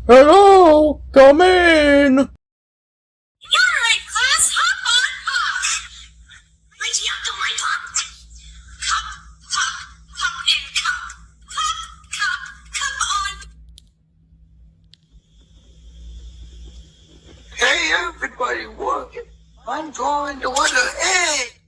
Hello, come in. You're right, class. Hop on up. Ready up to my top. Cup, cup, cup, and cup. Cup, cup, cup on. Hey, everybody working. I'm going to order egg.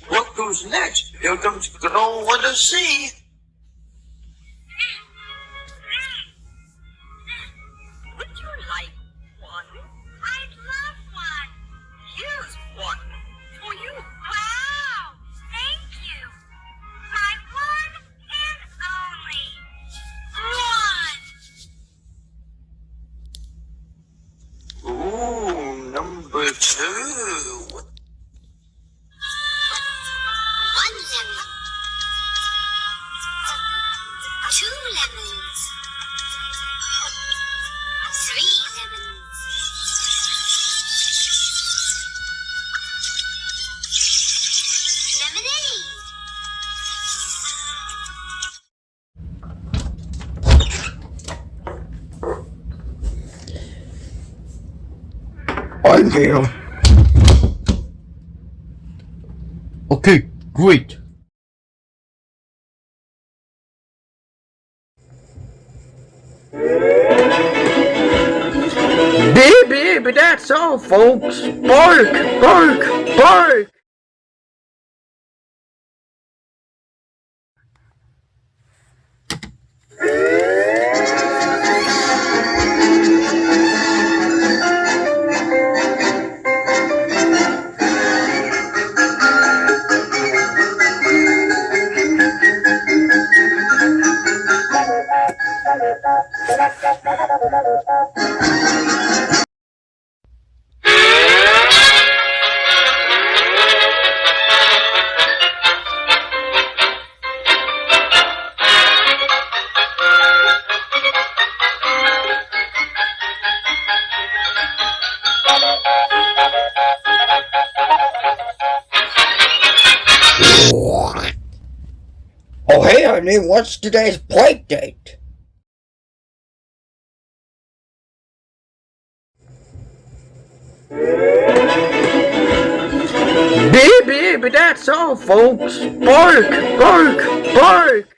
What goes next? Here comes Grow with a C. Would you like one? I'd love one. Here's one for you. Wow! Thank you. My one and only one. Ooh, number 2. One lemon. 2 lemons. 3 lemons. Lemonade. I'm here. Okay, great. Baby, that's all, folks. Bark, bark, bark. Oh, hey, Ernie, what's today's play date? Baby, that's all, folks. Bark, bark, bark.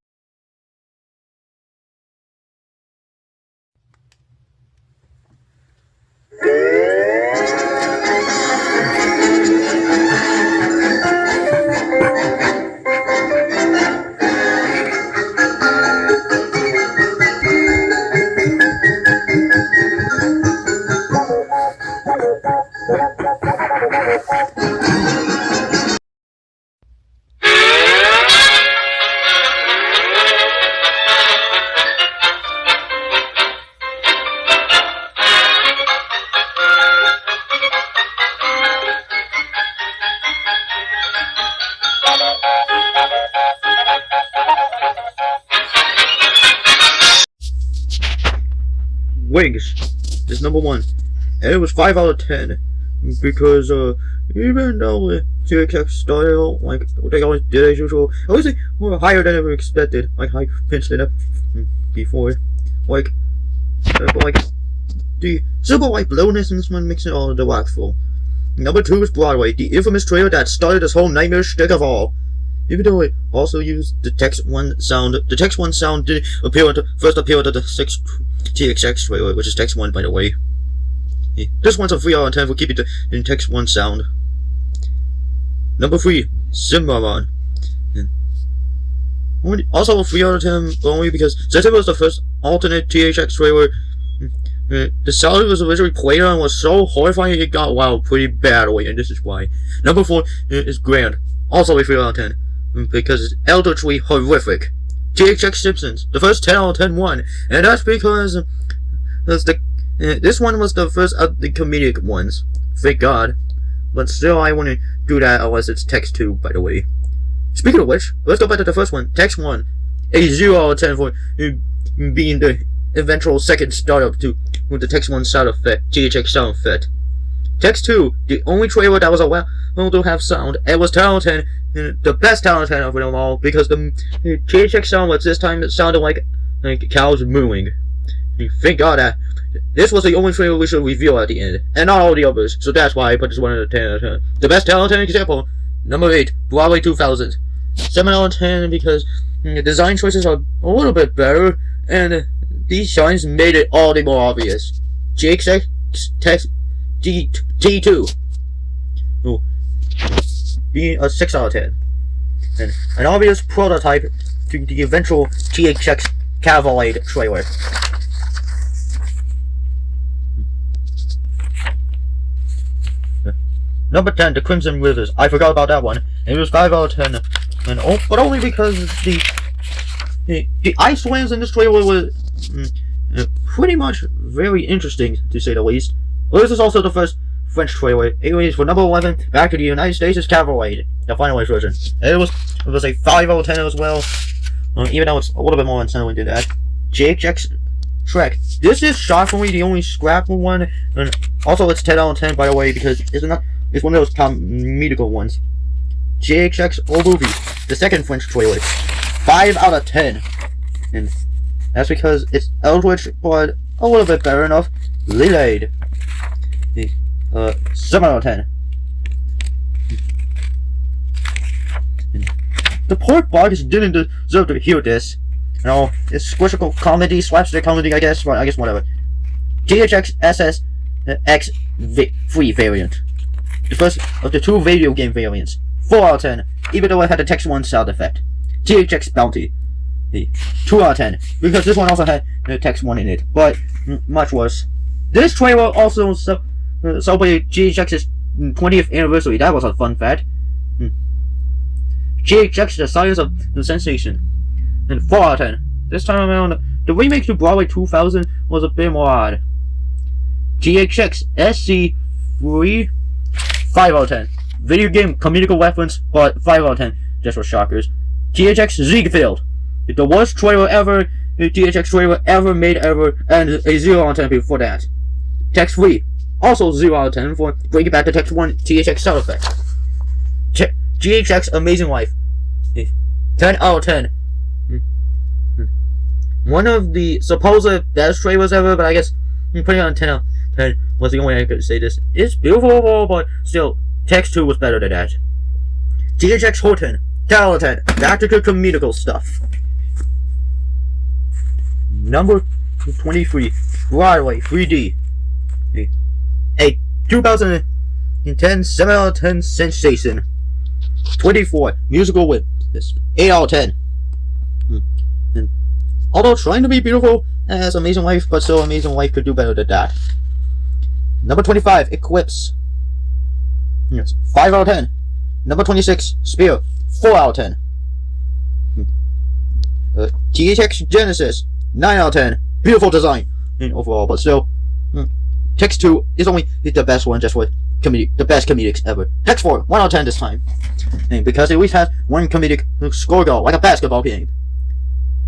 Wings is number 1, and it was 5 out of 10 because even though THX started out like they always did as usual, at least they were higher than ever expected. Like I mentioned it before, like the super white blueness in this one makes it all delightful. Number 2 is Broadway, the infamous trailer that started this whole nightmare shtick of all. Even though it also used the Text 1 sound, the Text 1 sound did first appear to the 6th THX trailer, which is Text 1 by the way. This one's a 3 out of 10 for keeping the Text 1 sound. Number 3, Cimarron. Also a 3 out of 10, only because since it was the first alternate THX trailer, the sound it was originally played on was so horrifying it got wild pretty badly, and this is why. Number 4 is Grand. Also a 3 out of 10. Because it's eldritchly horrific. THX Simpsons, the first 10 out of 10 one, and that's because this one was the first of the comedic ones. Thank God. But still, I wouldn't do that unless it's Text 2, by the way. Speaking of which, let's go back to the first one, Text 1. A 0 out of 10 for being the eventual second startup to the Text 1 sound effect, THX sound effect. Text 2, the only trailer that was allowed to have sound, it was 10 out of 10, the best 10 out of 10 of them all, because the THX sound was this time it sounded like cows mooing. Thank God that this was the only trailer we should reveal at the end, and not all the others, so that's why I put this one at a 10 out of 10. The best 10 out of 10 example, number 8, Broadway 2000. 7 out of 10 because the design choices are a little bit better, and these shines made it all the more obvious. THX Text T2 being a 6 out of 10, and an obvious prototype to the eventual THX Cavalade trailer. Number 10, the Crimson Rivers. I forgot about that one. It was 5 out of 10, and but only because the ice lands in this trailer were pretty much very interesting, to say the least. Well, this is also the first French trailer. Anyways, for number 11, Back to the United States is Cavalade, the finalized version. It was a 5 out of 10 as well, even though it's a little bit more unsettling to that. THX Trek. This is shockingly the only scrap one, and also it's 10 out of 10 by the way, because it's one of those comedical ones. THX Movie, the second French trailer. 5 out of 10. And that's because it's eldritch, but a little bit better enough. Lillade. 7 out of 10. The pork bugs didn't deserve to hear this. You know, it's squishable comedy, slapstick comedy, I guess, but I guess whatever. THX SSX free variant. The first of the 2 video game variants. 4 out of 10, even though it had the Text 1 sound effect. THX Bounty. 2 out of 10, because this one also had the Text 1 in it, but much worse. This trailer also celebrated THX's 20th anniversary. That was a fun fact. THX, the science of the sensation. And 4 out of 10. This time around, the remake to Broadway 2000 was a bit more odd. THX SC3, 5 out of 10. Video game comedical reference, but 5 out of 10 just for shockers. THX Ziegfeld, the worst trailer ever, THX trailer ever made ever, and a 0 out of 10 before that. Text 3, also 0 out of 10 for bringing back the Text 1 THX sound effect. GHX Amazing Life, 10 out of 10. One of the supposed best trailers ever, but I guess putting it on 10 out of 10 was the only way I could say this. It's beautiful overall, but still, Text 2 was better than that. THX Horton, 10 out of 10. Back to the comedical stuff. Number 23, Broadway 3D. A 2010 7 out of 10 sensation. 24, Musical Whip. 8 out of 10. And although trying to be beautiful as Amazing Life, but still Amazing Life could do better than that. Number 25, Eclipse. Yes, 5 out of 10. Number 26, Spear. 4 out of 10. THX Genesis. 9 out of 10. Beautiful design overall, but still, Text 2 is only the best one, just for the best comedics ever. Text 4, 1 out of 10 this time, and because it at least has one comedic score goal, like a basketball game.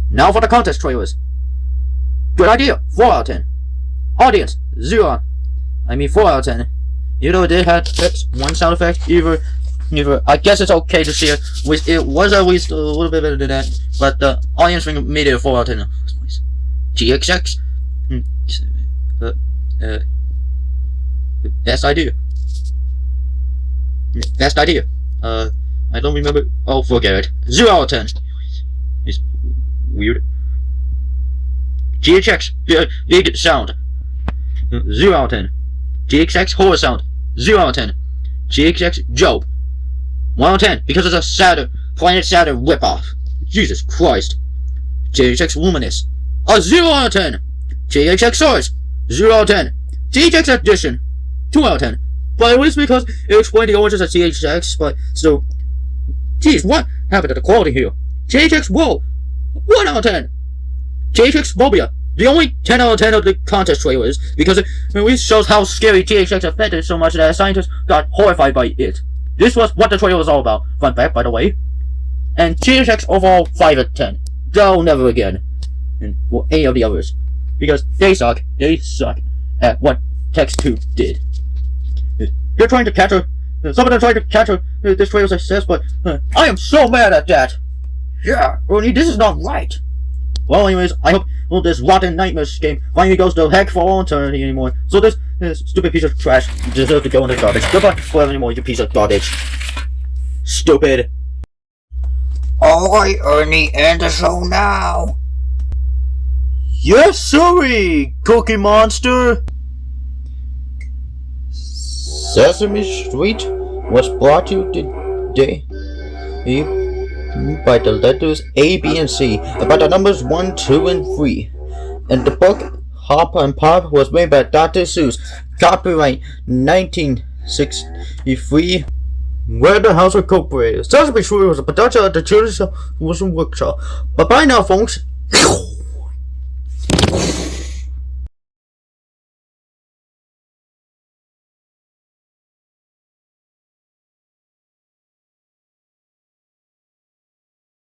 Now for the contest trailers. Good idea, 4 out of 10. Audience, 0. I mean 4 out of 10. You know, it did have one sound effect. Either, I guess it's okay to see it. It was at least a little bit better than that, but the audience made it a 4 out of 10. GXX. Best idea. Best idea. I don't remember. Oh, forget it. 0 out of 10. It's weird. GXX, big sound. 0 out of 10. GXX horror sound. 0 out of 10. GXX Joe. 1 out of 10 because it's a Saturn, Planet Saturn ripoff. Jesus Christ. GXX Luminous. A 0 out of 10. GXX Source. 0 out of 10. GXX Edition. 2 out of 10. But at least because it explained the origins of GXX, but still. Geez, what happened to the quality here? GXX Whoa. 1 out of 10. GXX Phobia. The only 10 out of 10 of the contest trailers, because it really shows how scary GXX affected so much that scientists got horrified by it. This was what the trailer was all about. Fun fact, by the way. And GXX overall 5 out of 10. Go never again. And well, any of the others. Because they suck. They suck at what Text 2 did. They're trying to catch her. Some of them trying to catch her. This trailer's success, but I am so mad at that. Yeah, Ernie, this is not right. Well, anyways, I hope this rotten nightmares game finally goes to heck for all eternity anymore. So this stupid piece of trash deserves to go in the garbage. Goodbye forever anymore, you piece of garbage. Stupid. Alright, Ernie, end the show now. Yes, sorry, Cookie Monster. Sesame Street was brought to you today by the letters A, B, and C, about the numbers 1, 2, and 3. And the book Hop and Pop was made by Dr. Seuss, copyright 1963. Red the House Incorporated. Sesame Street was a production of the Children's Workshop. Bye bye now, folks.